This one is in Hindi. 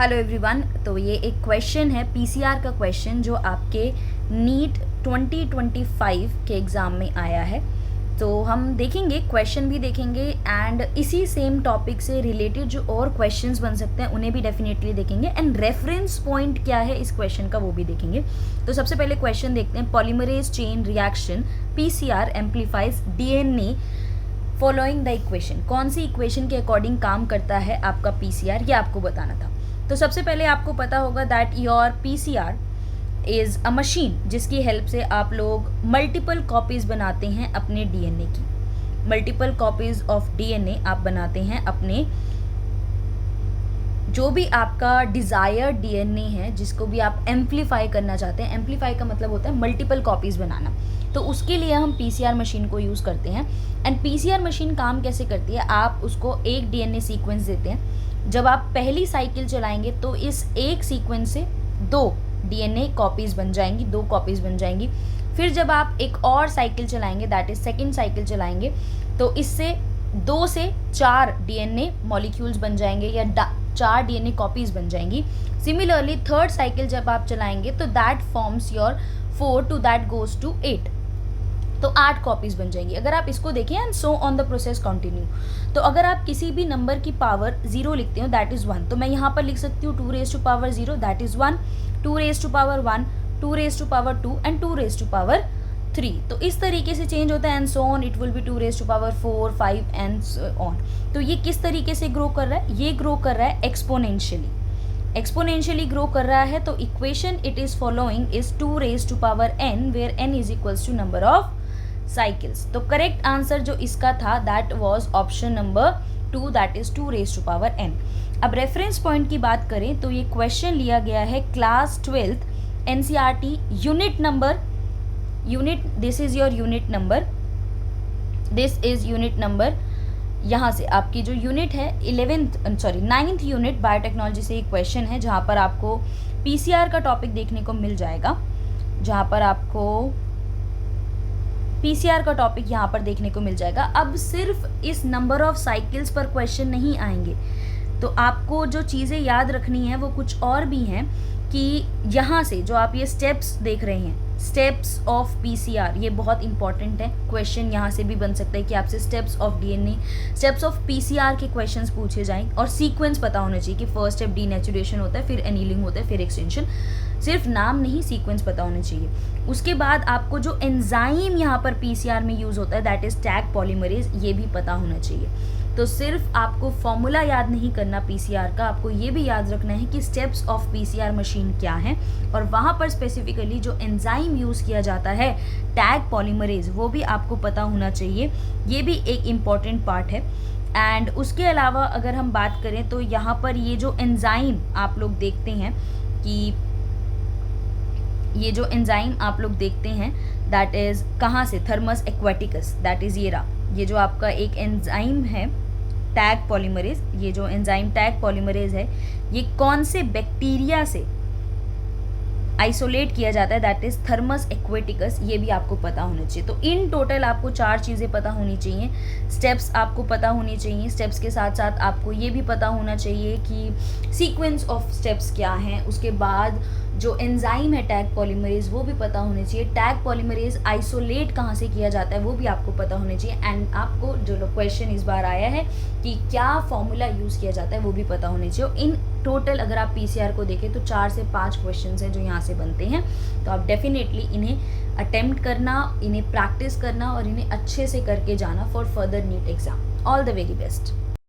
Hello everyone. तो ये एक क्वेश्चन है पीसीआर का क्वेश्चन जो आपके नीट 2025 के एग्ज़ाम में आया है। तो हम देखेंगे, क्वेश्चन भी देखेंगे एंड इसी सेम टॉपिक से रिलेटेड जो और क्वेश्चंस बन सकते हैं उन्हें भी डेफिनेटली देखेंगे एंड रेफरेंस पॉइंट क्या है इस क्वेश्चन का वो भी देखेंगे। तो सबसे पहले क्वेश्चन देखते हैं। Polymerase chain reaction PCR amplifies DNA following the equation. कौन सी इक्वेशन के अकॉर्डिंग काम करता है आपका पीसीआर, ये आपको बताना था। तो सबसे पहले आपको पता होगा that your PCR is a machine जिसकी हेल्प से आप लोग मल्टीपल कॉपीज़ बनाते हैं अपने डीएनए की। मल्टीपल कॉपीज़ ऑफ डीएनए आप बनाते हैं अपने जो भी आपका डिज़ायर्ड डीएनए है, जिसको भी आप एम्पलीफाई करना चाहते हैं। एम्पलीफाई का मतलब होता है मल्टीपल कॉपीज़ बनाना। तो उसके लिए हम पीसीआर मशीन को यूज़ करते हैं। एंड पीसीआर मशीन काम कैसे करती है, आप उसको एक डीएनए सीक्वेंस देते हैं। जब आप पहली साइकिल चलाएंगे तो इस एक सीक्वेंस से 2 डीएनए कॉपीज़ बन जाएंगी, 2 कॉपीज़ बन जाएंगी। फिर जब आप एक और साइकिल चलाएंगे, दैट इज़ सेकेंड साइकिल चलाएंगे, तो इससे 2 से 4 डीएनए मॉलिक्यूल्स बन जाएंगे या 4 डीएनए कॉपीज़ बन जाएंगी। सिमिलरली थर्ड साइकिल जब आप चलाएंगे तो that forms your 4 to that goes to 8, तो 8 कॉपीज़ बन जाएंगी। अगर आप इसको देखें and so on the process continue. तो अगर आप किसी भी नंबर की पावर 0 लिखते हो दैट इज़ 1, तो मैं यहाँ पर लिख सकती हूँ 2 raised to power 0 that is 1, 2 raised to power 1, 2 raised to power 2 and 2 raised to power 3। तो इस तरीके से चेंज होता है and so on, it will be 2 raised to power 4, 5 and on. तो ये किस तरीके से ग्रो कर रहा है, ये ग्रो कर रहा है एक्सपोनेंशियली ग्रो कर रहा है। तो equation it is following is 2 raised to power n where n is equals to number of cycles. तो करेक्ट आंसर जो इसका था that was option number 2 that is 2 raised to power n। अब रेफरेंस पॉइंट की बात करें तो ये क्वेश्चन लिया गया है class 12th NCERT unit number, this is your unit number, this is unit number. यहाँ से आपकी जो यूनिट है 9th यूनिट बायोटेक्नोलॉजी से एक क्वेश्चन है जहाँ पर आपको पीसीआर का टॉपिक देखने को मिल जाएगा, जहाँ पर आपको पीसीआर का टॉपिक यहाँ पर देखने को मिल जाएगा। अब सिर्फ इस नंबर ऑफ साइकिल्स पर क्वेश्चन नहीं आएंगे, तो आपको जो चीज़ें याद रखनी है वो कुछ और भी हैं कि यहाँ से जो आप ये स्टेप्स देख रहे हैं, स्टेप्स ऑफ पीसीआर, ये बहुत इंपॉर्टेंट है। क्वेश्चन यहाँ से भी बन सकता है कि आपसे steps of DNA, steps of PCR के क्वेश्चंस पूछे जाएं और सीक्वेंस पता होना चाहिए कि फर्स्ट स्टेप डीनेचुरेशन होता है, फिर एनीलिंग होता है, फिर एक्सटेंशन। सिर्फ नाम नहीं, सीक्वेंस पता होना चाहिए। उसके बाद आपको जो एंजाइम यहाँ पर पीसीआर में यूज़ होता है दैट इज़ टैग पॉलीमरेज, ये भी पता होना चाहिए। तो सिर्फ आपको फॉर्मूला याद नहीं करना पीसीआर का, आपको ये भी याद रखना है कि स्टेप्स ऑफ पीसीआर मशीन क्या है और वहाँ पर स्पेसिफिकली जो एंजाइम यूज़ किया जाता है टैग पॉलीमरेज, वो भी आपको पता होना चाहिए। ये भी एक इम्पॉर्टेंट पार्ट है। एंड उसके अलावा अगर हम बात करें तो यहाँ पर ये जो एंजाइम आप लोग देखते हैं कि ये जो एंजाइम आप लोग देखते हैं दैट इज़ कहाँ से, थर्मस एक्वेटिकस, दैट इज़ ये रहा। ये जो आपका एक एंजाइम है टैग पॉलीमरेज, ये जो एंजाइम टैग पॉलीमरेज है ये कौन से बैक्टीरिया से आइसोलेट किया जाता है दैट इज़ थर्मस एक्वेटिकस, ये भी आपको पता होना चाहिए। तो इन टोटल आपको 4 चीज़ें पता होनी चाहिए। स्टेप्स आपको पता होनी चाहिए, स्टेप्स के साथ साथ आपको ये भी पता होना चाहिए कि सीक्वेंस ऑफ स्टेप्स क्या हैं। उसके बाद जो एंजाइम है टैग पॉलीमरेज वो भी पता होने चाहिए। टैग पॉलीमरेज आइसोलेट कहाँ से किया जाता है वो भी आपको पता होने चाहिए। एंड आपको जो क्वेश्चन इस बार आया है कि क्या फॉर्मूला यूज़ किया जाता है वो भी पता होने चाहिए। इन टोटल अगर आप पीसीआर को देखें तो 4 से 5 क्वेश्चंस हैं जो यहाँ से बनते हैं। तो आप डेफिनेटली इन्हें अटेम्प्ट करना, इन्हें प्रैक्टिस करना और इन्हें अच्छे से करके जाना for further NEET exam. All the very best.